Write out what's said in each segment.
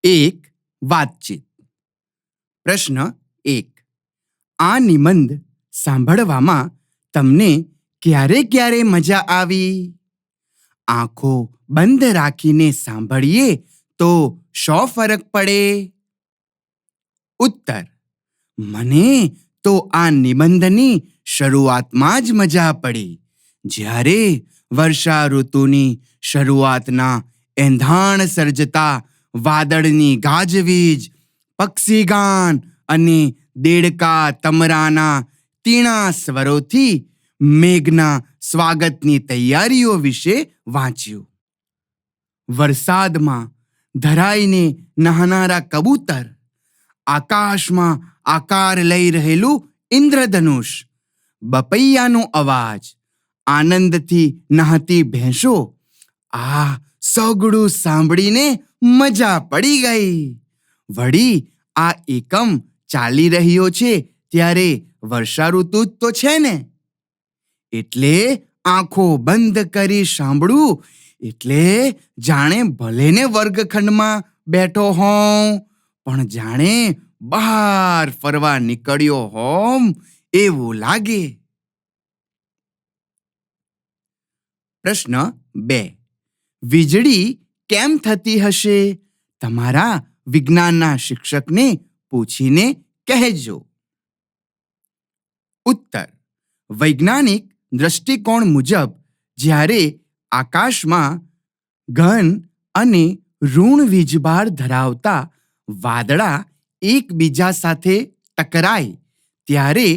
એક વાતચીત. પ્રશ્ન 1. આ નિબંધ સાંભળવામાં તમને ક્યારે મજા આવી? આંખો બંધ રાખીને સાંભળીએ તો શો ફરક પડે? ઉત્તર: મને તો આ નિબંધની શરૂઆતમાં જ મજા પડી, જ્યારે વર્ષા ઋતુની શરૂઆતના એંધાણ સર્જતા વાદળની ગાજવીજ, પક્ષીગાન અને દેડકા તમરાના તીણા સ્વરોથી મેઘના સ્વાગતની તૈયારીઓ વિશે વાંચ્યું. વરસાદમાં ધરાઈને નહાનારા કબૂતર, આકાશમાં આકાર લઈ રહેલું ઇન્દ્રધનુષ, બપૈયાનો અવાજ, આનંદથી નહાતી ભેંસો, આ સગડું સાંભળીને મજા પડી ગઈ. વળી આ એકમ ચાલી રહ્યો છે ત્યારે વર્ષા ઋતુ જ તો છે ને, એટલે આંખો બંધ કરી સાંભળું એટલે જાણે ભલેને વર્ગખંડમાં બેઠો હોઉં, પણ જાણે બહાર ફરવા નીકળ્યો હોમ એવું લાગે. પ્રશ્ન 2. વીજળી કેમ થતી હશે? તમારા વિજ્ઞાનના શિક્ષકને પૂછીને કહેજો. ઉત્તર: વૈજ્ઞાનિક દૃષ્ટિકોણ મુજબ જ્યારે આકાશમાં ઘન અને ઋણ વીજભાર ધરાવતા વાદળા એકબીજા સાથે ટકરાય ત્યારે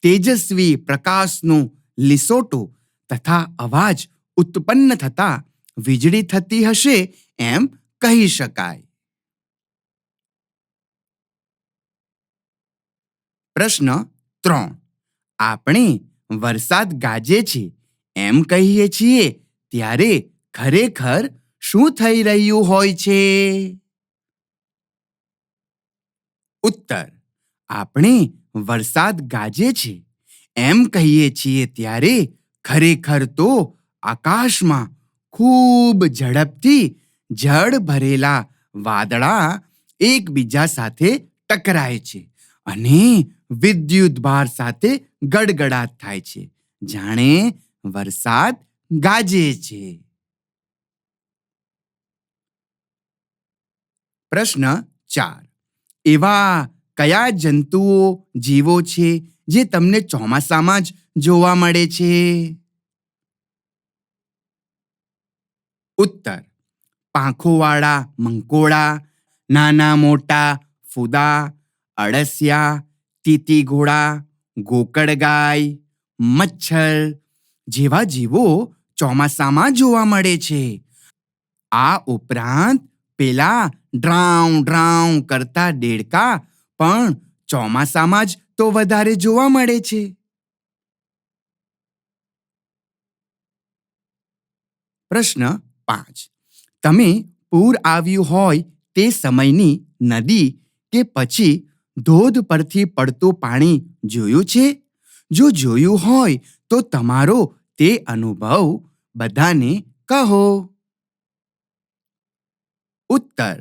તેજસ્વી પ્રકાશનું લીસોટો તથા અવાજ ઉત્પન્ન થતા વીજળી થતી હશે એમ કહી શકાય. પ્રશ્ન 3. આપણે વરસાદ ગાજે છે એમ કહીએ છીએ ત્યારે ખરેખર શું થઈ રહ્યું હોય છે? ઉત્તર: આપણે વરસાદ ગાજે છે એમ કહીએ છીએ ત્યારે ખરેખર તો આકાશમાં ખૂબ ઝડપથી જળ ભરેલા વાદળા એકબીજા સાથે ટકરાય છે અને વિદ્યુત ભાર સાથે ગડગડાટ થાય છે, જાણે વરસાદ ગાજે છે. પ્રશ્ન 4. એવા કયા જંતુઓ, જીવો છે જે તમને ચોમાસામાં જ જોવા મળે છે? ઉત્તર: પાંખોવાળા મંકોડા, નાના મોટા ફૂદા, અળસિયા, તીતીઘોડા, ગોકળગાય, મચ્છર જેવા જીવો ચોમાસામાં જોવા મળે છે. આ ઉપરાંત પેલા ડ્રાઉં ડ્રાઉં કરતા દેડકા પણ ચોમાસામાં જ તો વધારે જોવા મળે છે. પ્રશ્ન 5. તમે પૂર આવ્યું હોય તે સમયની નદી કે પછી ધોધ પરથી પડતું પાણી જોયું છે? જો જોયું હોય તો તમારો તે અનુભવ બધાને કહો. ઉત્તર: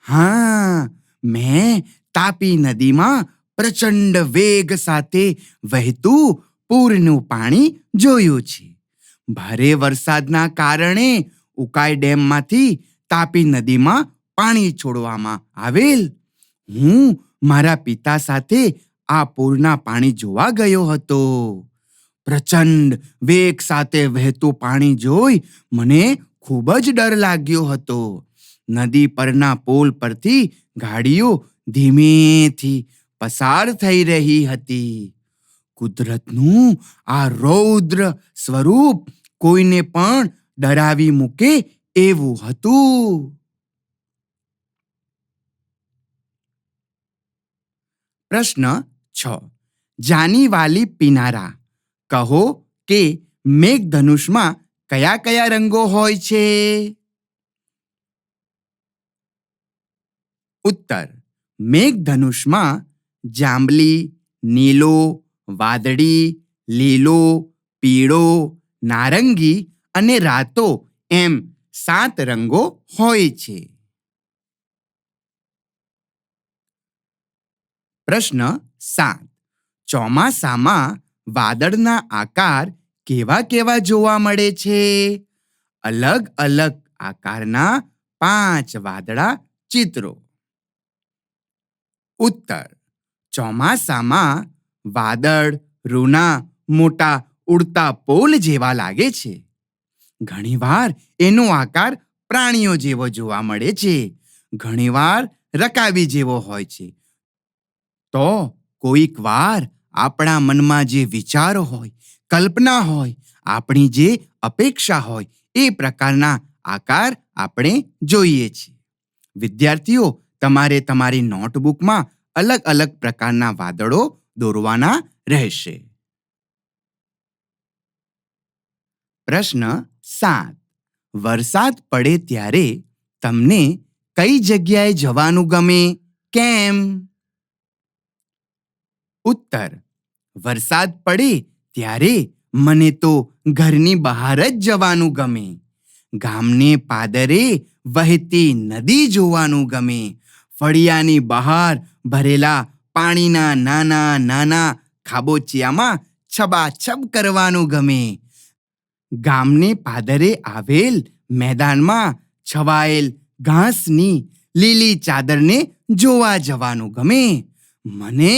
હા, મેં તાપી નદીમાં પ્રચંડ વેગ સાથે વહેતું પૂરનું પાણી જોયું છે. ભારે વરસાદના કારણે ઉકાઈ ડેમમાંથી તાપી નદીમાં પાણી છોડવામાં આવેલ. હું મારા પિતા સાથે આ પૂરના પાણી જોવા ગયો હતો. પ્રચંડ વેગ સાથે વહેતું પાણી જોઈ મને ખૂબ જ ડર લાગ્યો હતો. નદી પરના પુલ પરથી ગાડીઓ ધીમેથી પસાર થઈ રહી હતી. કુદરતનું આ રૌદ્ર સ્વરૂપ કોઈને પણ ડરાવી મૂકે એવું હતું. પ્રશ્ન 6. જાની વાલી પીનારા, કહો કે મેઘધનુષમાં કયા કયા રંગો હોય છે? ઉત્તર: મેઘધનુષમાં જાંબલી, નીલો, વાદળી, લીલો, પીળો, નારંગી અને રાતો એમ 7 રંગો હોય છે. પ્રશ્ન 7. ચોમાસામાં વાદળના આકાર કેવા કેવા જોવા મળે છે? અલગ અલગ આકારના 5 વાદળા ચિત્રો. ઉત્તર. ચોમાસામાં વાદળ રૂના મોટા ઉડતા પોલ જેવા લાગે છે. ઘણીવાર એનો આકાર પ્રાણીઓ જેવો જોવા મળે છે. ઘણીવાર રકાબી જેવો હોય છે. તો કોઈક વાર આપણા મનમાં જે વિચારો હોય, કલ્પના હોય, આપણી જે અપેક્ષા હોય એ પ્રકારના આકાર આપણે જોઈએ છીએ. વિદ્યાર્થીઓ, તમારે તમારી નોટબુકમાં અલગ અલગ પ્રકારના વાદળો દોરવાના રહેશે. પ્રશ્ન 7. વરસાદ પડે ત્યારે તમને કઈ જગ્યાએ જવાનું ગમે? કેમ? ઉત્તર. વરસાદ પડે ત્યારે મને તો ઘરની બહાર જ જવાનું ગમે. ગામને પાદરે વહેતી નદી જોવાનું ગમે. ફળિયાની બહાર ભરેલા પાણીના નાના નાના ખાબોચિયામાં છબાછબ કરવાનું ગમે. ગામને પાદરે આવેલ મેદાનમાં છવાયેલ ઘાસની લીલી ચાદરને જોવા જવાનું ગમે. મને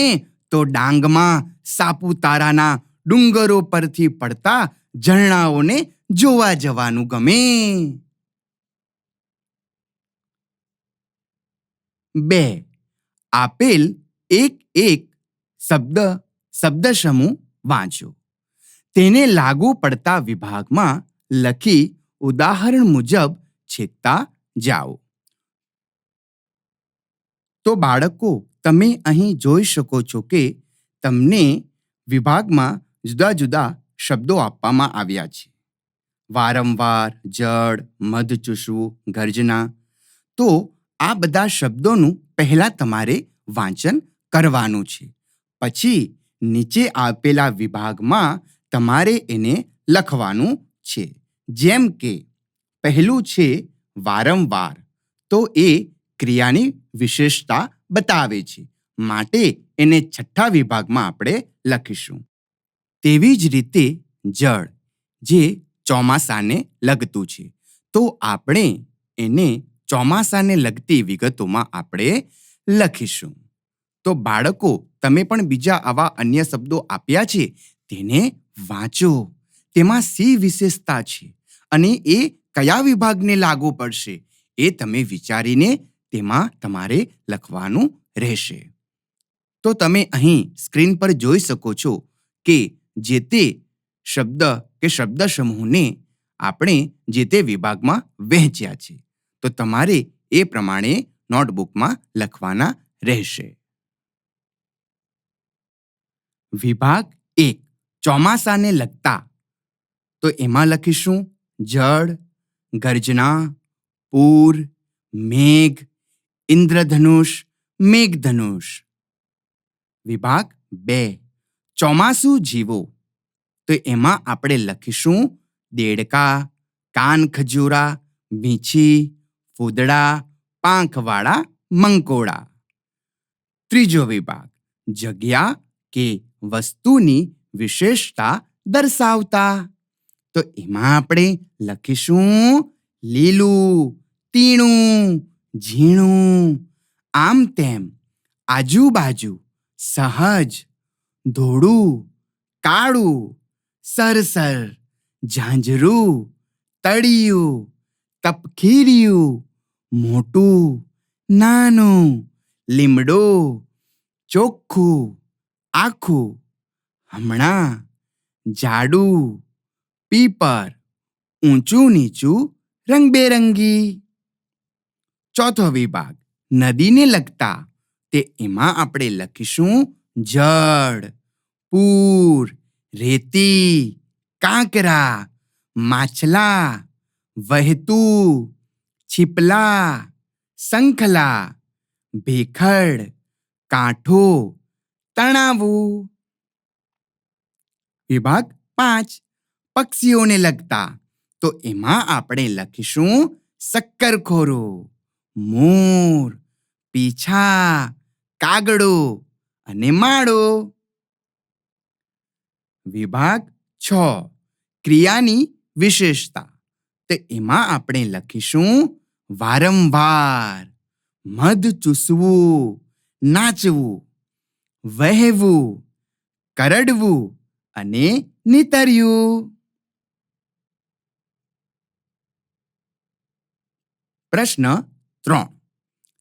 તો ડાંગમાં સાપુતારાના ડુંગરો પરથી પડતા ઝરણાઓને જોવા જવાનું ગમે. 2. આપેલ એક શબ્દસમૂહ વાંચો. તેને લાગુ પડતા વિભાગમાં લખી ઉદાહરણ મુજબ છેકતા જાઓ. તો બાળકો, તમે અહીં જોઈ શકો છો કે તમને વિભાગમાં જુદા જુદા શબ્દો આપવામાં આવ્યા છે. વારંવાર, જળ, મધ ચૂસવું, ગર્જના. તો આ બધા શબ્દોનું પહેલા તમારે વાંચન કરવાનું છે. પછી નીચે આપેલા વિભાગમાં તમારે એને લખવાનું છે. જેમ કે પહેલું છે વારંવાર. તો એ ક્રિયાની વિશેષતા બતાવે છે. માટે એને છઠ્ઠા વિભાગમાં આપણે લખીશું. તેવી જ રીતે જળ, જે ચોમાસાને લગતું છે. તો આપણે એને ચોમાસાને લગતી વિગતોમાં આપણે લખીશું. તો બાળકો, તમે પણ બીજા આવા અન્ય શબ્દો આપ્યા છે તેને વાંચો. તેમાં શી વિશેષતા છે અને એ કયા વિભાગને લાગુ પડશે એ તમે વિચારીને તેમાં તમારે લખવાનું રહેશે. તો તમે અહીં સ્ક્રીન પર જોઈ શકો છો કે જે તે શબ્દ કે શબ્દ સમૂહને આપણે જે તે વિભાગમાં વહેંચ્યા છે. તો તમારે એ પ્રમાણે નોટબુકમાં લખવાના રહેશે. વિભાગ 1. ચોમાસાને લગતા. તો એમાં લખીશું જળ, ગર્જના, પૂર, મેઘ, ઇન્દ્રધનુષ, મેઘધનુષ. વિભાગ 2. ચોમાસું જીવો. તો એમાં આપણે લખીશું દેડકા, કાનખજૂરા, વીંછી, ફૂદડા, પાંખવાળા મંકોડા. ત્રીજો વિભાગ જગ્યા કે વસ્તુની વિશેષતા દર્શાવતા. તો એમાં આપણે લખીશું લીલું, તીણું, ઝીણું, આમ તેમ, આજુબાજુ, સહજ, ધોળું, કાળું, સરસર, ઝાંઝરું, તળિયું, તપખીરિયું, મોટું, નાનું, લીમડો, ચોખ્ખું, આખું, હમણાં, જાડું, પીપર, ઊંચું નીચું, રંગબેરંગી. ચોથો વિભાગ નદીને લગતા. તે એમાં આપણે લખીશું જળ, પૂર, રેતી, કાંકરા, માછલા, વહેતું, છીપલા, શંખલા, ભેખડ, કાંઠો, તણાવું. વિભાગ 5. પક્ષીઓને લગતા. તો એમાં આપણે લખીશું શક્કરખોરો, મોર, પીછા, કાગડો, અને માળો. વિભાગ 6 ક્રિયાની વિશેષતા. તો એમાં આપણે લખીશું વારંવાર, મધ ચૂસવું, નાચવું, વહેવું, કરડવું અને નીતર્યું. પ્રશ્ન 3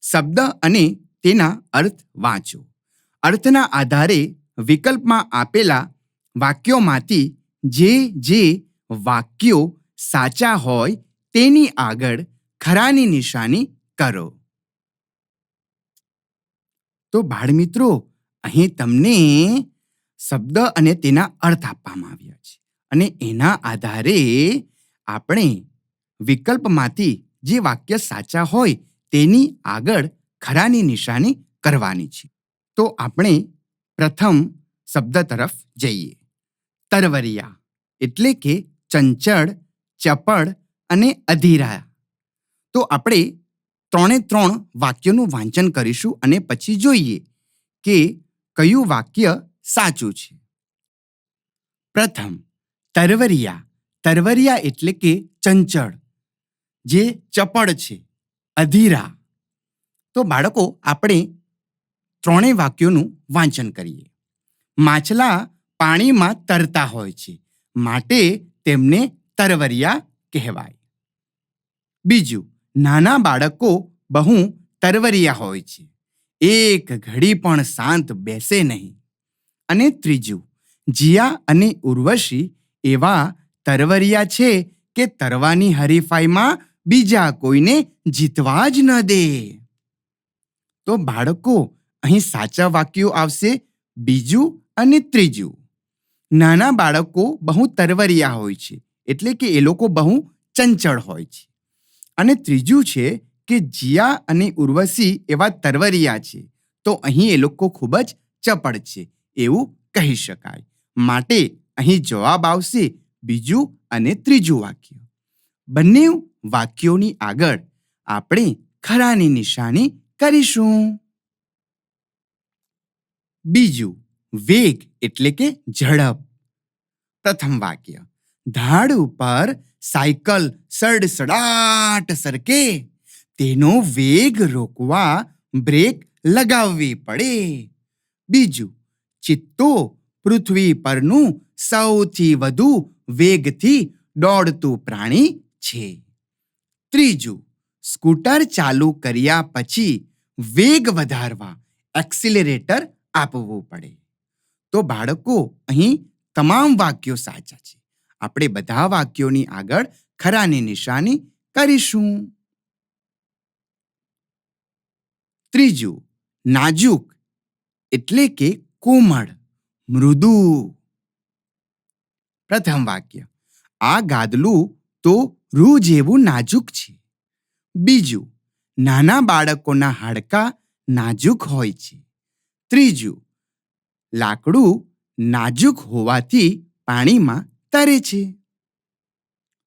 શબ્દ અને તેના અર્થ વાંચો. અર્થના આધારે વિકલ્પમાં આપેલા વાક્યોમાંથી જે વાક્યો સાચા હોય તેની આગળ ખરાની નિશાની કરો. તો બાળમિત્રો, અહીં તમને શબ્દ અને તેના અર્થ આપવામાં આવ્યા છે અને એના આધારે આપણે વિકલ્પમાંથી જે વાક્ય સાચા હોય તેની આગળ ખરાની નિશાની કરવાની છે. તો આપણે પ્રથમ શબ્દ તરફ જઈએ. તરવરિયા એટલે કે ચંચળ, ચપળ અને અધીરા. તો આપણે 3 વાક્યોનું વાંચન કરીશું અને પછી જોઈએ કે કયું વાક્ય સાચું છે. પ્રથમ, તરવરિયા. તરવરિયા એટલે કે ચંચળ, જે ચપળ છે. અધીરા. તો બાળકો, આપણે 3 વાક્યોનું વાંચન કરીએ. માછલા પાણીમાં તરતા હોય છે, માટે તેમને તરવરિયા કહેવાય. બીજું, નાના બાળકો બહુ તરવરિયા હોય છે, એક ઘડી પણ શાંત બેસે નહીં. અને ત્રીજું, જીયા અને ઉર્વશી એવા તરવરિયા છે કે તરવાની હરીફાઈમાં બીજા કોઈને જીતવા જ ન દે. તો બાળકો, અહીં સાચા વાક્યો આવશે બીજું અને ત્રીજું. નાના બાળકો બહુ તરવરિયા હોય છે, એટલે કે એ લોકો બહુ ચંચળ હોય છે. અને ત્રીજું છે કે જીયા અને ઉર્વશી એવા તરવરિયા છે, તો અહીં એ લોકો ખૂબ જ ચપળ છે એવું કહી શકાય. માટે અહીં જવાબ આવશે બીજું અને ત્રીજું વાક્ય. બંને વાક્યોની આગળ આપણે ખરાની નિશાની કરીશું. બીજું, વેગ એટલે કે ઝડપ. પ્રથમ વાક્ય, ધાડ ઉપર સાયકલ સડસડાટ સરકે, તેનો વેગ રોકવા બ્રેક લગાવવી પડે. બીજું, ચિત્તો પૃથ્વી પરનું સૌથી વધુ વેગથી દોડતું પ્રાણી છે. ત્રીજું, સ્કૂટર ચાલુ કર્યા પછી વેગ વધારવા એક્સિલરેટર આપવું પડે. તો બાળકો, અહીં તમામ વાક્યો સાચા છે. આપણે બધા વાક્યોની આગળ ખરાની નિશાની કરીશું. ત્રીજું, નાજુક એટલે કે કોમળ, મૃદુ. પ્રથમ વાક્ય, આ ગાદલું તો રૂ જેવું નાજુક છે. બીજું, નાના બાળકોના હાડકાં નાજુક હોય છે. ત્રીજું, લાકડું નાજુક હોવાથી પાણીમાં તરે છે.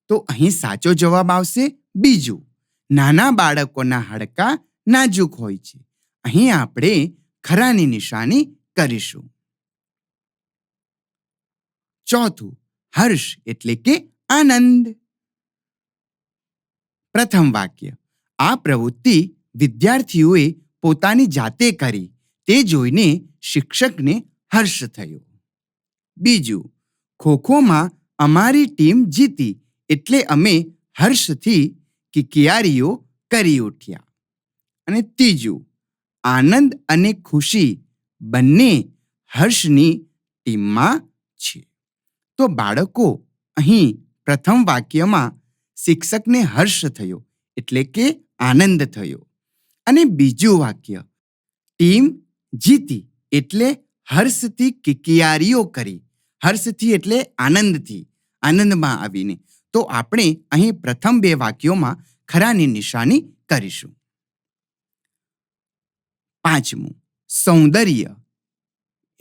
તો અહીં સાચો જવાબ આવશે બીજું, નાના બાળકોના હાડકાં નાજુક હોય છે. અહીં આપણે ખરાની નિશાની કરીશું. ચોથું, હર્ષ એટલે કે આનંદ. પ્રથમ વાક્ય, આ પ્રવૃત્તિ વિદ્યાર્થીઓએ પોતાની જાતે કરી, તે જોઈને શિક્ષકને હર્ષ થયો. બીજું, ખોખોમાં અમારી ટીમ જીતી, એટલે અમે હર્ષથી કિકિયારીઓ કરી ઉઠ્યા. અને ત્રીજું, આનંદ અને ખુશી બંને હર્ષની ટીમમાં છે. તો બાળકો, અહીં પ્રથમ વાક્યમાં શિક્ષકને હર્ષ થયો એટલે કે આનંદ થયો. અને બીજું વાક્ય, ટીમ જીતી એટલે હર્ષથી કિકિયારીઓ કરી. હર્ષથી એટલે આનંદથી, આનંદમાં આવીને. તો આપણે અહીં પ્રથમ 2 વાક્યોમાં ખરાની નિશાની કરીશું. પાંચમું, સૌંદર્ય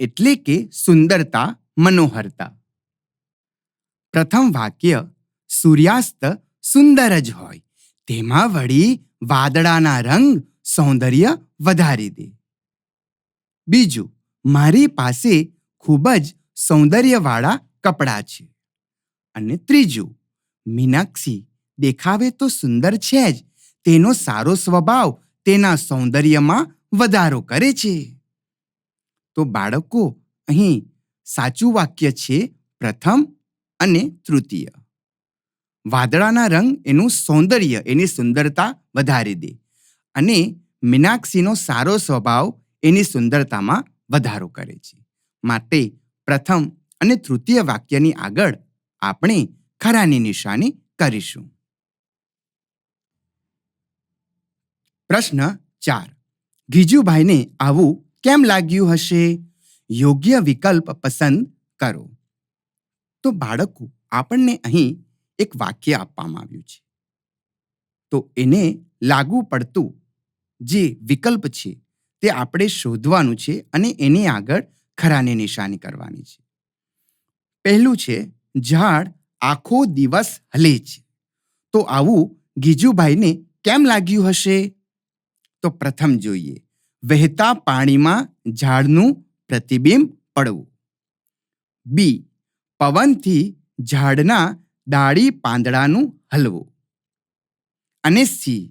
એટલે કે સુંદરતા, મનોહરતા. પ્રથમ વાક્ય, સૂર્યાસ્ત સુંદર જ હોય, તેમાં વળી વાદળાના રંગ સૌંદર્ય વધારી દે. બીજું, મારી પાસે ખૂબ જ સૌંદર્યવાળા કપડાં છે. અને ત્રીજું, મીનાક્ષી દેખાવે તો સુંદર છે જ, તેનો સારો સ્વભાવ તેના સૌંદર્યમાં વધારો કરે છે. તો બાળકો, અહીં સાચું વાક્ય છે પ્રથમ અને તૃતીય. વાદળાના રંગ એનું સૌંદર્ય, એની સુંદરતા વધારી દે, અને મીનાક્ષીનો સારો સ્વભાવ એની સુંદરતામાં વધારો કરે છે. માટે પ્રથમ અને તૃતીય વાક્યની આગળ આપણે ખરાની નિશાની કરીશું. પ્રશ્ન 4. ગીજુભાઈને આવું કેમ લાગ્યું હશે? યોગ્ય વિકલ્પ પસંદ કરો. તો બાળકો, આપણને અહીં એક વાક્ય આપવામાં આવ્યું છે. તો એને લાગુ પડતું જે વિકલ્પ છે તે આપણે શોધવાનું છે અને એની આગળ ખરાની નિશાની કરવાની છે. પહેલું છે, ઝાડ આખો દિવસ હલે છે. તો આવું ગીજુભાઈને કેમ લાગ્યું હશે? તો પ્રથમ જોઈએ, વહેતા પાણીમાં ઝાડનું પ્રતિબિંબ પડવું. બી, પવનથી ઝાડના ડાળી પાંદડાનું હલવું. અને સી,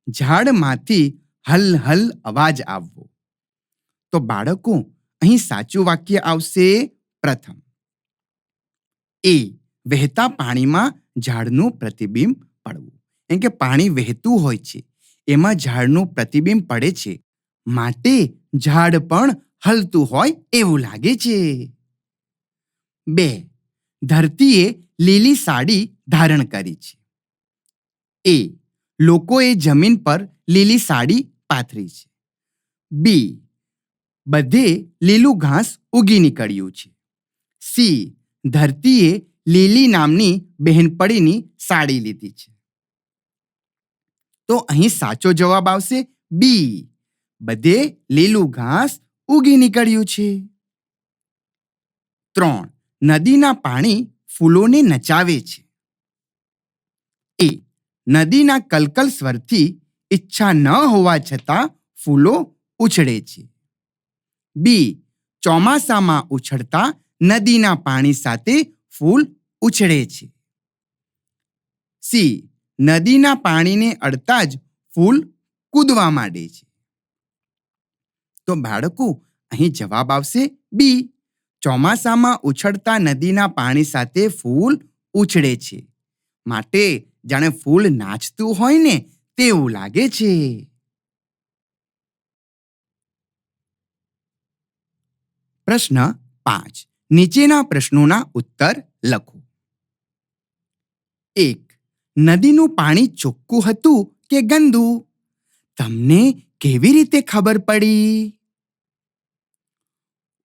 ઝાડમાંથી હલ હલ અવાજ આવવો. તો બાળકો, અહીં સાચું વાક્ય આવશે પ્રથમ. એ, વહેતા પાણીમાં ઝાડનું પ્રતિબિંબ પડવું. એમ કે પાણી વહેતું હોય છે, એમાં ઝાડનું પ્રતિબિંબ પડે છે, માટે ઝાડ પણ હલતું હોય એવું લાગે છે. 2, ધરતીએ લીલી સાડી ધારણ કરી છે. એ, લોકોએ જમીન પર લીલી સાડી પાથરી છે. બી, બધે લીલું ઘાસ ઉગી નીકળ્યું છે. સી, ધરતીએ લીલી નામની બહેનપણીની સાડી લીધી છે. તો અહીં સાચો જવાબ આવશે બી, બધે લીલું ઘાસ ઉગી નીકળ્યું છે. 3, નદીના પાણી ફૂલોને નચાવે છે. એ, નદીના કલકલ સ્વરથી ઈચ્છા ન હોવા છતાં ફૂલો ઉછળે છે. બી, ચોમાસામાં ઉછળતા નદીના પાણી સાથે ફૂલ ઉછળે છે. સી, નદીના પાણીને અડતા જ ફૂલ કૂદવા માંડે છે. તો બાળકો, અહીં જવાબ આવશે બી, ચોમાસામાં ઉછળતા નદીના પાણી સાથે ફૂલ ઉછળે છે, માટે જાણે ફૂલ નાચતું હોય ને તેવું લાગે છે. પ્રશ્ન 5. નીચેના પ્રશ્નોના ઉત્તર લખો. 1. નદીનું પાણી ચોખ્ખું હતું કે ગંદુ? તમને કેવી રીતે ખબર પડી?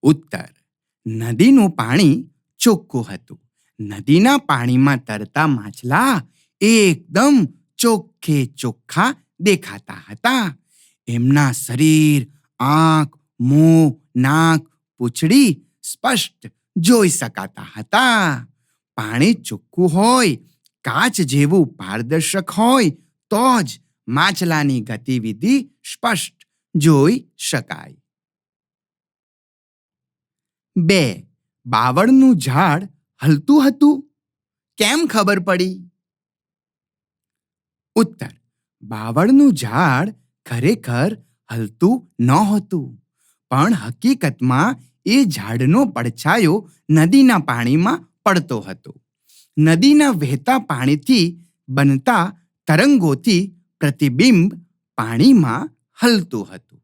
ઉત્તર: નદીનું પાણી ચોખ્ખું હતું. નદીના પાણીમાં તરતા માછલા એકદમ ચોખ્ખે ચોખ્ખા દેખાતા હતા. એમના શરીર, આંખ, મોં, નાક, પૂંછડી સ્પષ્ટ જોઈ શકાતા હતા. પાણી ચોખ્ખું હોય, કાચ જેવું પારદર્શક હોય તો જ માછલાની ગતિવિધિ સ્પષ્ટ જોઈ શકાય. 2. બાવળનું ઝાડ હલતું હતું, કેમ ખબર પડી? ઉત્તર: બાવળનું ઝાડ ખરેખર હલતું નહોતું, પણ હકીકતમાં એ ઝાડનો પડછાયો નદીના પાણીમાં પડતો હતો. નદીના વહેતા પાણીથી બનતા તરંગોથી પ્રતિબિંબ પાણીમાં હલતું હતું.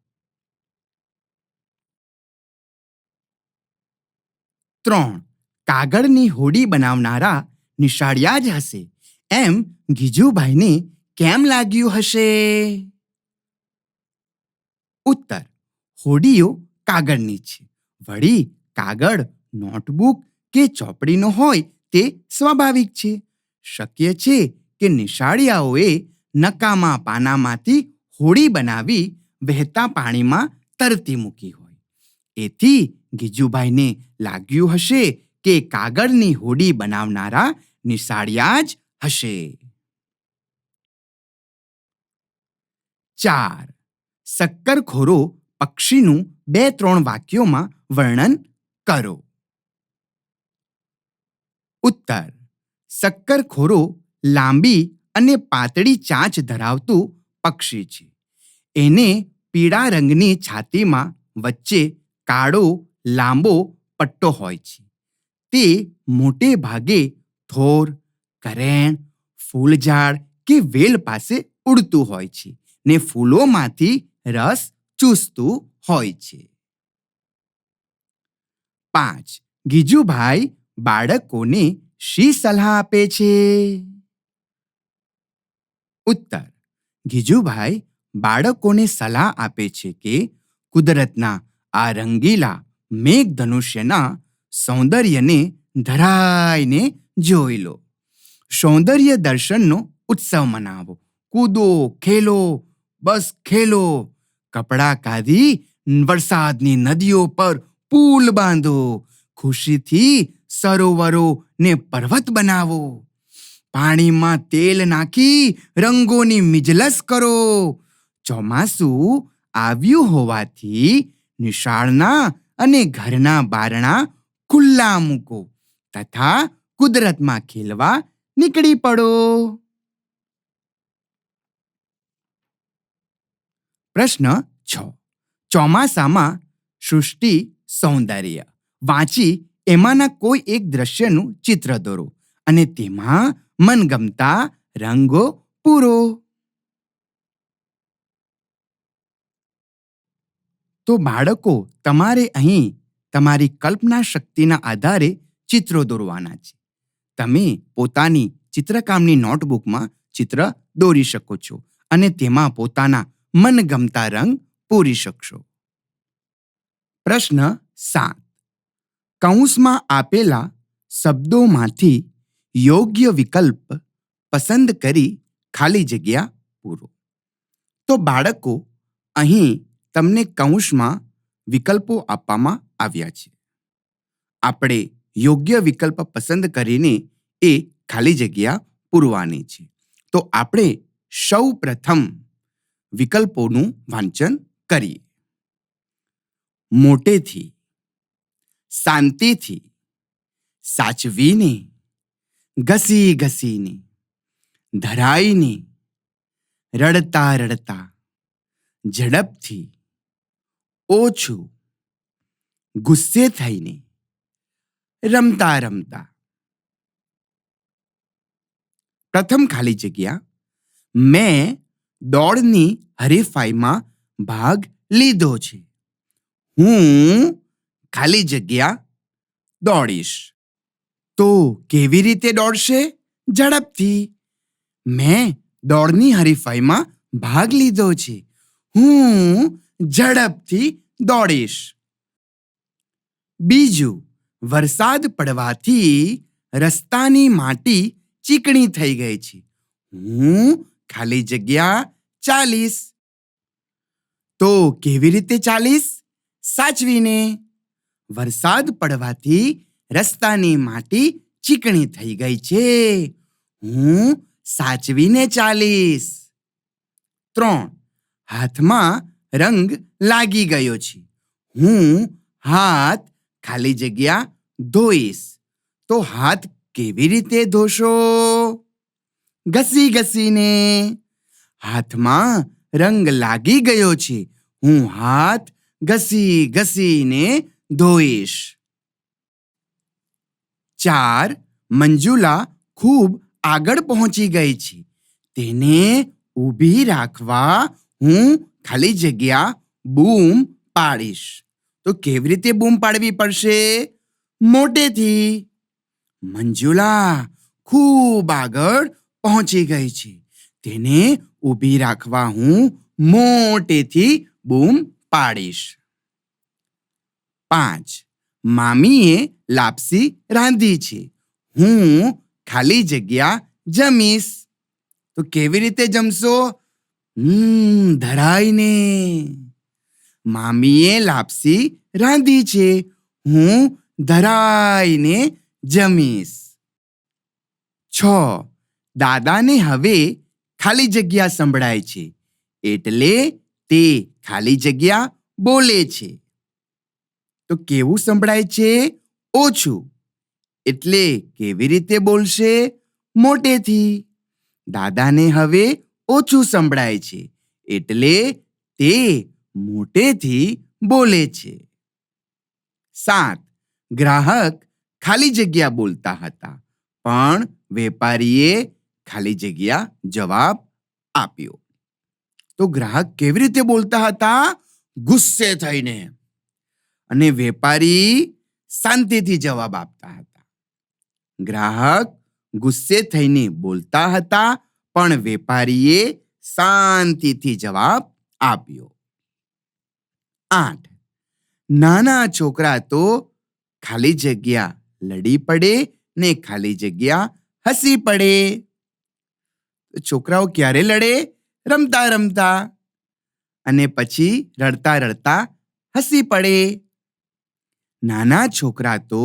3. કાગળની હોડી બનાવનારા નિશાળિયા જ હશે, એમ ગીજુભાઈને કેમ લાગ્યું હશે? ઉત્તર: હોડીઓ કાગળની છે. વળી કાગળ નોટબુક કે ચોપડીનો હોય તે સ્વાભાવિક છે. શક્ય છે કે નિશાળિયાઓએ નકામા પાનામાંથી હોડી બનાવી વહેતા પાણીમાં તરતી મૂકી હોય. એથી ગીજુભાઈને લાગ્યું હશે કે કાગળની હોડી બનાવનારા નિશાળિયા જ હશે. 4. શક્કરખોરો પક્ષીનું 2-3 વાક્યોમાં વર્ણન કરો. ઉત્તર: શક્કરખોરો લાંબી અને પાતળી ચાંચ ધરાવતું પક્ષી છે. એને પીળા રંગની છાતીમાં વચ્ચે કાળો લાંબો પટ્ટો હોય છે. તે મોટે ભાગે થોર, કરેણ, ફૂલઝાડ કે વેલ પાસે ઉડતું હોય છે ને ફૂલોમાંથી રસ ચૂસતું હોય છે. 5. ગીજુભાઈ બાળકોને શી સલાહ આપે છે? ઉત્તર: ગીજુભાઈ બાળકોને સલાહ આપે છે કે કુદરતના આ રંગીલા મેઘધનુષ્યના સૌંદર્યને ધરાઈને જોઈ લો. સૌંદર્ય દર્શનનો ઉત્સવ મનાવો. કૂદો, ખેલો, બસ ખેલો. કપડાં કાઢી વરસાદની નદીઓ પર પુલ બાંધો. ખુશીથી સરોવરો ને પર્વત બનાવો. પાણીમાં તેલ નાખી રંગોની મિજલસ કરો. ચોમાસું આવ્યું હોવાથી નિશાળના અને ઘરના બારણા ખુલ્લા મૂકો તથા કુદરતમાં ખેલવા નીકળી પડો. પ્રશ્ન 6. ચોમાસામાં સૃષ્ટિ સૌંદર્ય વાંચી એમાંના કોઈ એક દ્રશ્યનું ચિત્ર દોરો અને તેમાં મનગમતા રંગો પૂરો. તો બાળકો, તમારે અહીં તમારી કલ્પના શક્તિના આધારે ચિત્રો દોરવાના છે. તમે પોતાની ચિત્રકામની નોટબુકમાં ચિત્ર દોરી શકો છો અને તેમાં પોતાના મનગમતા રંગ પૂરી શકશો. પ્રશ્ન 7. કૌંસમાં આપેલા શબ્દોમાંથી યોગ્ય વિકલ્પ પસંદ કરી ખાલી જગ્યા પૂરો. તો બાળકો, અહીં તમને કૌંસમાં વિકલ્પો આપવામાં આવ્યા છે. આપણે યોગ્ય વિકલ્પ પસંદ કરીને એ ખાલી જગ્યા પૂરવાની છે. તો આપણે સૌ પ્રથમ વિકલ્પોનું વાંચન કરીએ. મોટેથી, શાંતિથી, સાચવીને, ઘસી ઘસીને, ધરાઈને, રડતા રડતા, ઝડપથી, ઓછું, ગુસ્સે થઈને, રમતા રમતા. પ્રથમ ખાલી જગ્યા: મેં દોડની હરીફાઈમાં ભાગ લીધો છે. હું ખાલી જગ્યા દોડીશ. તો કેવી રીતે દોડશે? ઝડપથી. મેં દોડની હરીફાઈમાં ભાગ લીધો છે. હું ઝડપથી દોડીશ. બીજું, વરસાદ પડવાથી રસ્તાની માટી ચીકણી થઈ ગઈ છે. હું ખાલી જગ્યા ચાલીશ. તો કેવી રીતે ચાલીશ? સાચવીને. વરસાદ પડવાથી રસ્તાની માટી ચીકણી થઈ ગઈ છે. હું સાચવીને ચાલીશ. 3. હાથમાં રંગ લાગી ગયો છે. હું હાથ ખાલી જગ્યા ધોઈશ. તો હાથ કેવી રીતે ધોશો? ઘસી ઘસીને. હાથમાં રંગ લાગી ગયો છે. હું હાથ ઘસી ઘસીને ધોઈશ. 4. મંજુલા ખૂબ આગળ પહોંચી ગઈ છે. તેને ઊભી રાખવા હું ખાલી જગ્યા બૂમ પાડીશ. તો કેવી રીતે બૂમ પાડવી પડશે? મોટેથી. મંજુલા ખૂબ આગળ પહોંચી ગઈ છે. તેને ઊભી રાખવા હું મોટેથી બૂમ પાડીશ. 5. મામીએ લાપસી રાંધી છે. હું ખાલી જગ્યા જમીશ. તો કેવી રીતે જમશો? ધરાઈને. મામીએ લાપસી રાંધી છે. હું ધરાઈને જમીશ. 6. દાદાને હવે ખાલી જગ્યા સંભળાય છે. એટલે તે ખાલી જગ્યા બોલે છે. તો કેવું સંભળાય છે? ઓછું. એટલે કેવી રીતે બોલશે? મોટેથી. દાદાને હવે ઓછું સંભળાય છે, એટલે તે મોટેથી બોલે છે. 7. ગ્રાહક ખાલી જગ્યા બોલતા હતા, પણ વેપારીએ ખાલી જગ્યા જવાબ આપ્યો. તો ગ્રાહક કેવી રીતે બોલતા હતા? ગુસ્સે થઈને. અને વેપારી શાંતિથી જવાબ આપતા હતા. ગ્રાહક ગુસ્સે થઈને બોલતા હતા, પણ વેપારીએ શાંતિથી જવાબ આપ્યો. 8. નાના છોકરા તો ખાલી જગ્યા લડી પડે ને ખાલી જગ્યા હસી પડે. છોકરાઓ ક્યારે લડે? રમતા રમતા. અને પછી રડતા રડતા હસી પડે. નાના છોકરા તો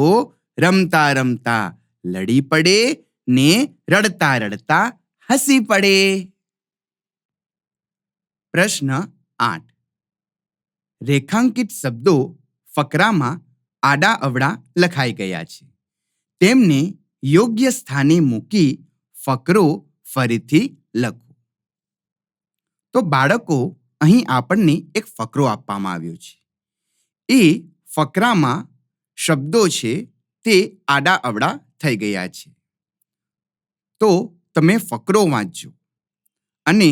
રમતા રમતા લડી પડે ને રડતા રડતા હસી પડે. પ્રશ્ન 8. રેખાંકિત શબ્દો ફકરામાં આડા અવળા લખાઈ ગયા છે. તેમને યોગ્ય સ્થાને મૂકી ફકરો ફરીથી લખો. તો બાળકો, અહીં આપણને એક ફકરો આપવામાં આવ્યો છે. એ ફકરામાં શબ્દો છે તે આડા અવળા થઈ ગયા છે. તો તમે ફકરો વાંચજો અને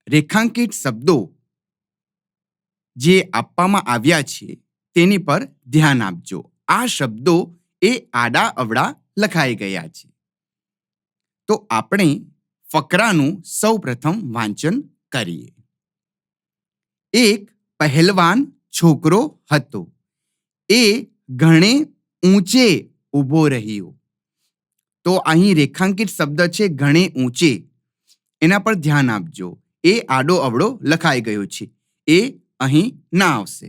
રેખાંકિત શબ્દો જે આપવામાં આવ્યા છે તેની પર ધ્યાન આપજો. આ શબ્દો એ આડા અવળા લખાઈ ગયા છે. તો આપણે ફકરાનું સૌપ્રથમ વાંચન કરીએ. એક પહેલવાન છોકરો હતો. એ ઘણે ઊંચે ઊભો રહ્યો. તો અહીં રેખાંકિત શબ્દ છે ઘણે ઊંચે. એના પર ધ્યાન આપજો. એ આડો અવળો લખાઈ ગયો છે. એ અહીં ના આવશે.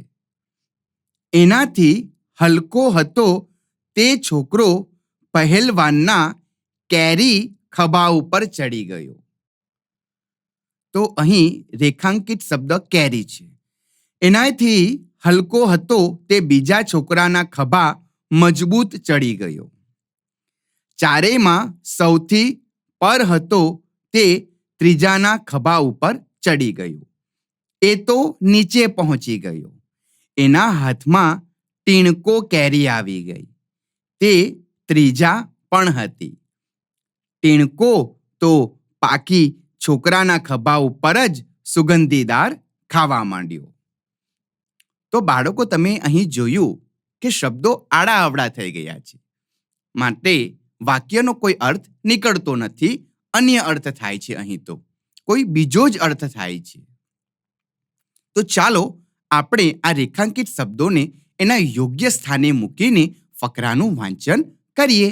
એનાથી હલકો હતો તે છોકરો પહેલવાનના કેરી ખભા ઉપર ચડી ગયો. તો અહીં રેખાંકિત શબ્દ કેરી છે. એનાથી હલકો હતો તે બીજા છોકરાના ખભા મજબૂત ચડી ગયો. ચારેયમાં સૌથી પર હતો તે ત્રીજાના ખભા ઉપર ચડી ગયો. એ તો નીચે પહોંચી ગયો. એના હાથમાં ટીણકો કેરી આવી ગઈ. તે ત્રીજા પણ હતી. ટીણકો તો પાકી છોકરાના ખભા ઉપર જ સુગંધીદાર ખાવા માંડ્યો. તો બાળકો, તમે અહીં જોયું કે શબ્દો આડા અવળા થઈ ગયા છે, માટે વાક્યનો કોઈ અર્થ નીકળતો નથી. અન્ય અર્થ થાય છે. અહીં તો કોઈ બીજો જ અર્થ થાય છે. તો ચાલો આપણે આ રેખાંકિત શબ્દોને એના યોગ્ય સ્થાને મૂકીને ફકરાનું વાંચન કરીએ.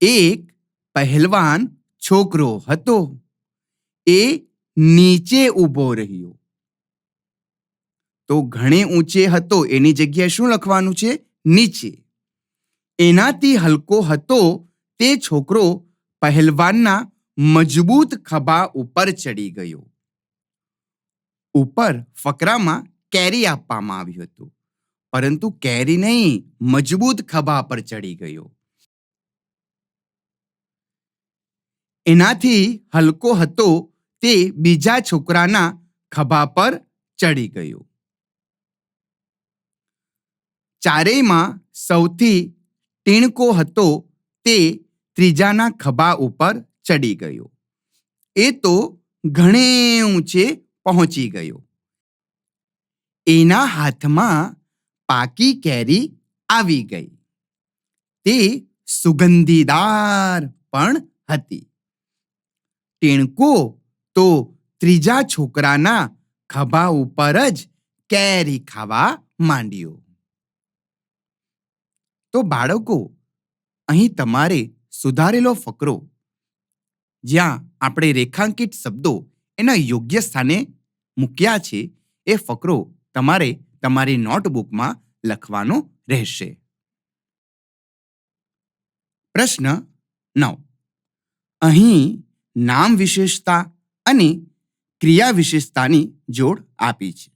એક પહેલવાન છોકરો હતો. એ નીચે ઊભો રહ્યો. તો ઘણે ઊંચે હતો એની જગ્યાએ શું લખવાનું છે? નીચે. એનાથી હલકો હતો તે છોકરો પહેલવાનના મજબૂત ખભા ઉપર ચડી ગયો. ઉપર ફકરામાં કેરી આપવામાં આવ્યું હતું, પરંતુ કેરી નહીં, મજબૂત ખભા પર ચડી ગયો. એનાથી હલકો હતો તે બીજા છોકરાના ખભા પર ચડી ગયો. ચારેયમાં સૌથી ટીણકો હતો તે ત્રીજાના ખભા ઉપર ચડી ગયો. એ તો ઘણે ઊંચે પહોંચી ગયો. એના હાથમાં પાકી કેરી આવી ગઈ. તે સુગંધીદાર પણ હતી. ટીણકો તો ત્રીજા છોકરાના ખભા ઉપર જ કેરી ખાવા માંડ્યો. તો બાળકો, અહીં તમારે સુધારેલો ફકરો, જ્યાં આપણે રેખાંકિત શબ્દો એના યોગ્ય સ્થાને મૂક્યા છે, એ ફકરો તમારે તમારી નોટબુકમાં લખવાનો રહેશે. પ્રશ્ન 9. અહીં નામ વિશેષતા અને ક્રિયા વિશેષતાની જોડ આપી છે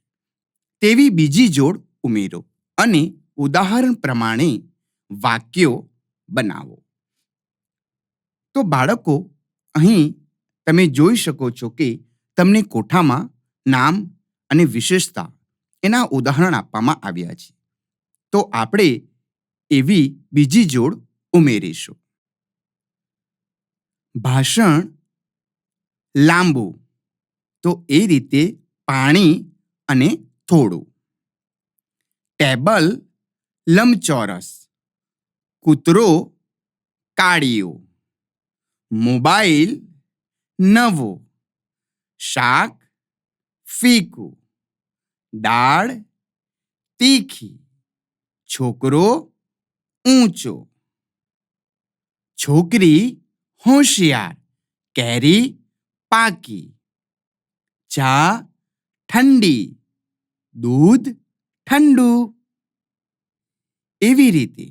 તેવી બીજી જોડ ઉમેરો અને ઉદાહરણ પ્રમાણે વાક્યો બનાવો. તો બાળકો, અહીં તમે જોઈ શકો છો કે તમને કોઠામાં નામ અને વિશેષતા એના ઉદાહરણ આપવામાં આવ્યા છે. તો આપણે એવી બીજી જોડ ઉમેરીશું. ભાષણ લાંબુ, તો એ રીતે પાણી અને થોડું. ટેબલ લંબચોરસ, કૂતરો કાળિયો. મોબાઈલ નવો, શાક ફીકું. દાળ તીખી, છોકરો ઊંચો. છોકરી હોશિયાર, કેરી પાકી. ચા ઠંડી, દૂધ ઠંડુ. એવી રીતે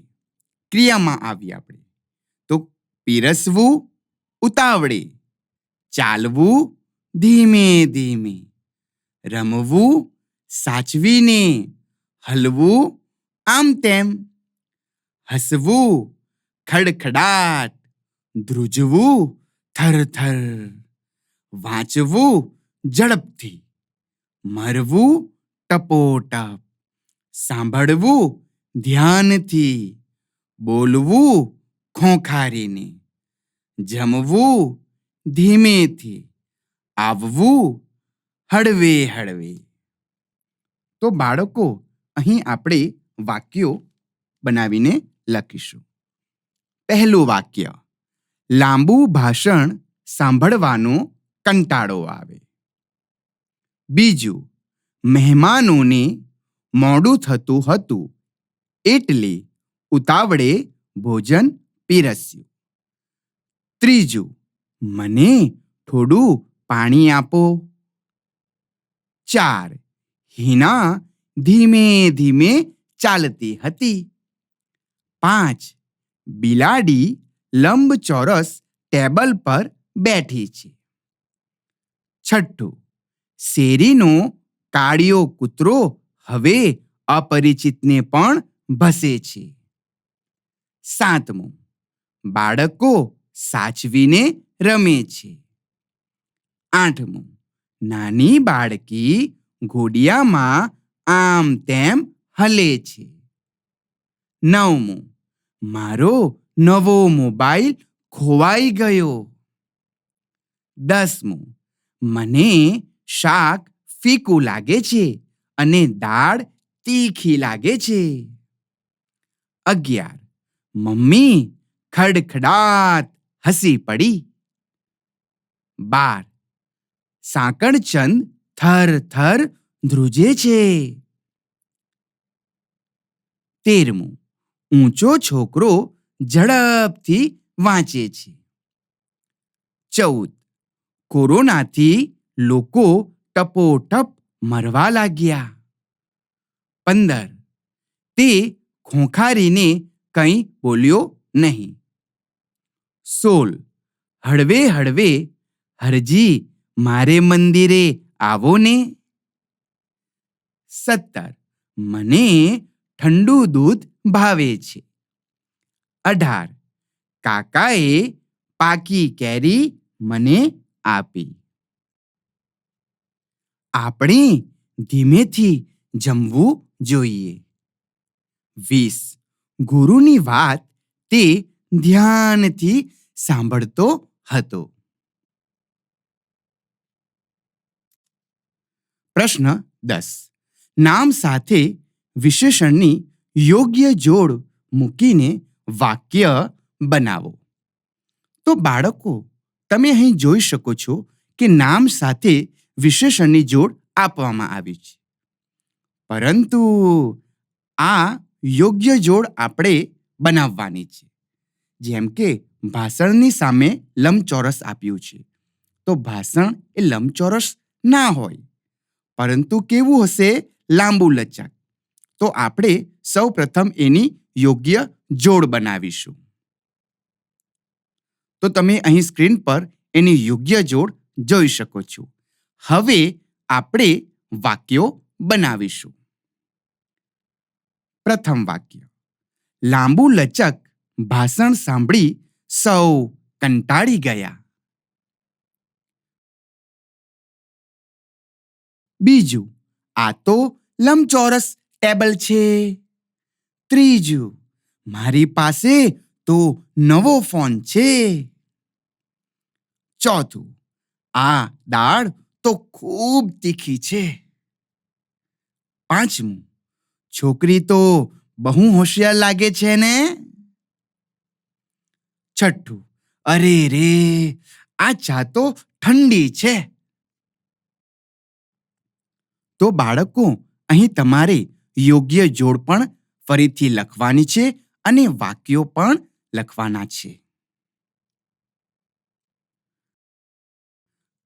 ક્રિયામાં આવી આપણે તો પીરસવું ઉતાવળે, ચાલવું ધીમે ધીમે, રમવું સાચવીને, હલવું આમ તેમ, હસવું ખડખડાટ, ધ્રુજવું થરથર, વાંચવું ઝડપથી, મરવું ટપોટપ, સાંભળવું ધ્યાનથી, બોલવું ખોંખારીને, જમવું ધીમેથી, આવવું હળવે હળવે. તો બાળકો, અહીં આપણે વાક્યો બનાવીને લખીશું. પહેલું વાક્ય: લાંબુ ભાષણ સાંભળવાનો કંટાળો આવે. બીજું: મહેમાનોને મોડું થતું હતું એટલે ઉતાવળે ભોજન પીરસ્યું. ત્રીજું: મને થોડું પાણી આપો. 4. હિના ધીમે ધીમે ચાલતી હતી. 5. બિલાડી લંબચોરસ ટેબલ પર બેઠી છે. 6. શેરીનો કાળિયો કૂતરો હવે અપરિચિતને પણ ભસે છે. 7. બાળકો સાચવીને રમે છે. 8. નાની બાળકી ઘોડિયામાં આમ તેમ હલે છે. 9. મારો નવો મોબાઈલ ખોવાઈ ગયો. 10. મને શાક ફીકું લાગે છે અને દાળ તીખી લાગે છે. 11. મમ્મી ખડખડાટ હસી પડી. 12. સાંકળચંદ થર થર ધ્રુજે છે. 13. ઊંચો છોકરો ઝડપથી વાંચે છે. 14. કોરોનાથી લોકો ટપોટપ મરવા લાગ્યા. 15. તે ખોંખારીને કંઈ બોલ્યો નહીં. 16. હળવે હળવે, હરજી મારે મંદિરે આવો ને. 17. મને ઠંડુ દૂધ ભાવે છે. 18. કાકાએ પાકી કેરી મને આપી. આપણે ધીમેથી જમવું જોઈએ. 20. ગુરુની વાત તે ધ્યાનથી સાંભળતો હતો. પ્રશ્ન 10. નામ સાથે વિશેષણની યોગ્ય જોડ મૂકીને વાક્ય બનાવો. તો બાળકો, તમે અહીં જોઈ શકો છો કે નામ સાથે વિશેષણની જોડ આપવામાં આવી છે. પરંતુ આ યોગ્ય જોડ આપણે બનાવવાની છે. જેમ કે ભાષણની સામે લંબચોરસ આપ્યું છે, તો ભાષણ એ લંબચોરસ ના હોય, પરંતુ કેવું હશે? લાંબુ લચક. તો આપણે સૌ પ્રથમ એની યોગ્ય જોડ બનાવીશું. તો તમે અહીં સ્ક્રીન પર એની યોગ્ય જોડ જોઈ શકો છો. હવે આપણે વાક્યો બનાવીશું. પ્રથમ વાક્ય. લાંબુ લચક ભાષણ સાંભળી સૌ કંટાળી ગયા. બીજું, આ તો લંબચોરસ ટેબલ છે. ત્રીજું, મારી પાસે તો નવો ફોન છે. ચોથું, આ દાળ તો ખૂબ તીખી છે. પાંચમું, છોકરી તો બહુ હોશિયાર લાગે છે ને. છઠ્ઠું, અરે રે, આ ચા તો ઠંડી છે. તો બાળકો, અહીં તમારે યોગ્ય જોડ પણ ફરીથી લખવાની છે અને વાક્યો પણ લખવાના છે.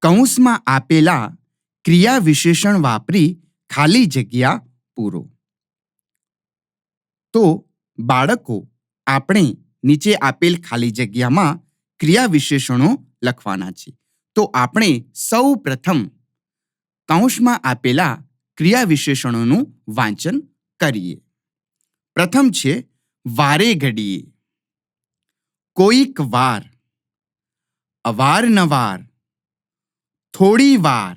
કૌંસમાં આપેલા ક્રિયા વિશેષણ વાપરી ખાલી જગ્યા પૂરો. તો બાળકો, આપણે નીચે આપેલ ખાલી જગ્યામાં ક્રિયા વિશેષણો લખવાના છે. તો આપણે સૌ પ્રથમ કૌંસમાં આપેલા ક્રિયા વિશેષણોનું વાંચન કરીએ. પ્રથમ છે વારે ઘડીએ, કોઈક વાર, અવારનવાર, થોડી વાર,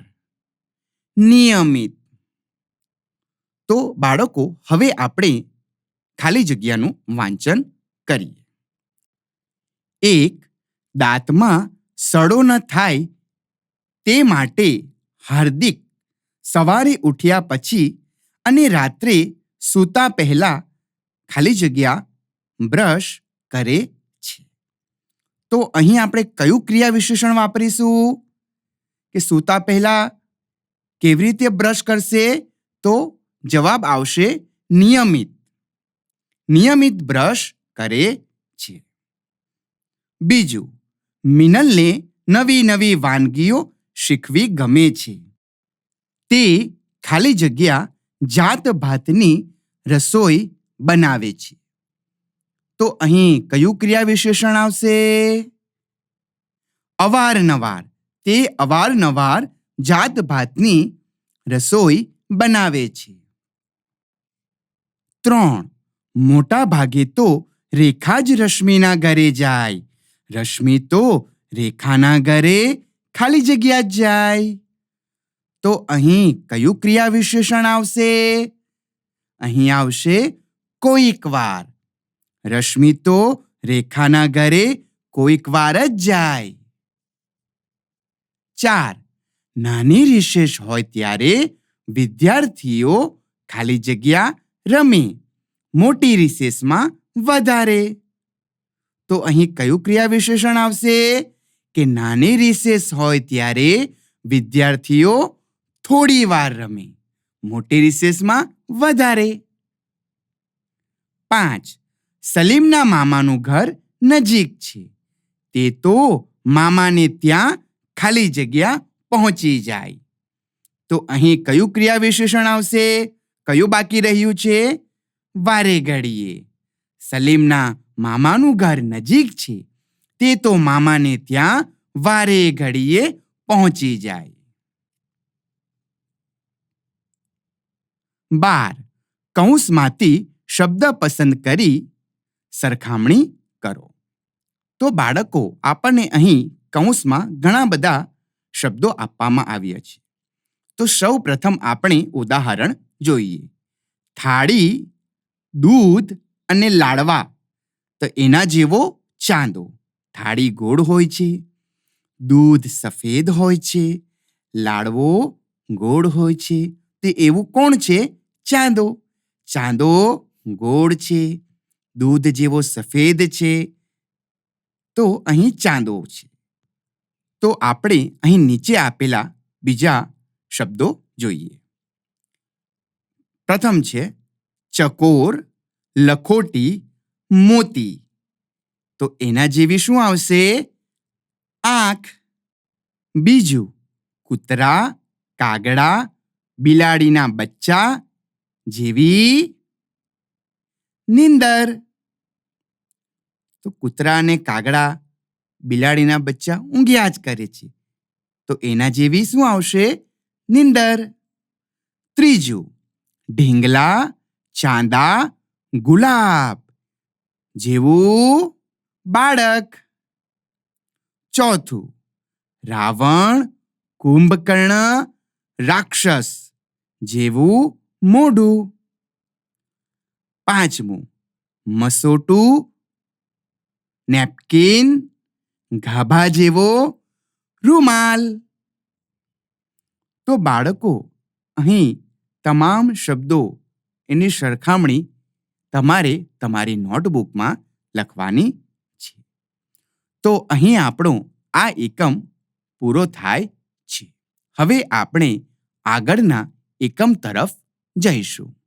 નિયમિત. તો બાળકો, હવે આપણે ખાલી જગ્યાનું વાંચન કરીએ. એક, દાંતમાં સડો ન થાય તે માટે હાર્દિક સવારે ઉઠ્યા પછી અને રાત્રે સૂતા પહેલા ખાલી જગ્યા બ્રશ કરે છે. તો અહીં આપણે કયું ક્રિયા વિશેષણ વાપરીશું? કે સૂતા પહેલા કેવી રીતે બ્રશ કરશે? તો જવાબ આવશે નિયમિત. નિયમિત બ્રશ કરે છે. બીજું, મિનલને નવી નવી વાનગીઓ શીખવી ગમે છે. તે ખાલી જગ્યા જાત ભાતની રસોઈ બનાવે છે. તો અહીં કયું ક્રિયા વિશેષણ આવશે? અવારનવાર. તે અવારનવાર જાત ભાતની રસોઈ બનાવે છે. 3, મોટા ભાગે તો રેખા જ રશ્મિના ઘરે જાય. રશ્મિ તો રેખાના ઘરે ખાલી જગ્યા જ જાય. તો અહીં કયું ક્રિયા વિશેષણ આવશે? અહીં આવશે કોઈક વાર. રશ્મિ તો રેખાના ઘરે કોઈક વાર જ જાય. 4, નાની રિસેસ હોય ત્યારે વિદ્યાર્થીઓ ખાલી જગ્યા રમે, મોટી રિસેસમાં વધારે. તો અહીં કયું ક્રિયા વિશેષણ આવશે? કે નાની રિસેસ હોય ત્યારે વિદ્યાર્થીઓ થોડી વાર રમે, મોટી રિસેસમાં વધારે. 5, સલીમના મામાનું ઘર નજીક છે. તે તો મામાને ત્યાં ખાલી જગ્યા પહોંચી જાય. તો અહીં કયું ક્રિયા વિશેષણ આવશે? કયું બાકી રહ્યું છે? વારે ઘડીએ. સલીમના મામાનું ઘર નજીક છે. તે તો મામાને ત્યાં વારે ઘડીએ પહોંચી જાય. 12, કૌંસમાંથી શબ્દ પસંદ કરી સરખામણી કરો. તો બાળકો, આપણને અહીં કૌંસમાં ઘણા બધા શબ્દો આપવામાં આવ્યા છે. તો સૌ પ્રથમ આપણે ઉદાહરણ જોઈએ. થાળી, દૂધ અને લાડવા. તો એના જેવો ચાંદો. થાળી ગોળ હોય છે, દૂધ સફેદ હોય છે, લાડવો ગોળ હોય છે. તે એવું કોણ છે? ચાંદો. ચાંદો ગોળ છે, દૂધ જેવો સફેદ છે. તો અહીં ચાંદો છે. તો આપણે અહીં નીચે આપેલા બીજા શબ્દો જોઈએ. પ્રથમ છે ચકોર, લખોટી, મોતી. તો એના જેવી શું આવશે? આંખ. બીજું, કૂતરા, કાગડા, બિલાડીના બચ્ચા જેવી નીંદર. તો કૂતરા અને કાગડા, બિલાડીના બચ્ચા ઊંઘ્યા જ કરે છે. તો એના જેવી શું આવશે? નીંદર. ત્રીજું, ઢીંગલા, ચાંદા, ગુલાબ જેવું બાળક. ચોથું, રાવણ, કુંભકર્ણ, રાક્ષસ જેવું મોઢું. પાંચમું, મસોટું, નેપકિન, ગાભા જેવો રૂમાલ. તો બાળકો, અહીં તમામ શબ્દો એની સરખામણી તમારે તમારી નોટબુકમાં લખવાની છે. તો અહીં આપણો આ એકમ પૂરો થાય છે. હવે આપણે આગળના એકમ તરફ જઈશું.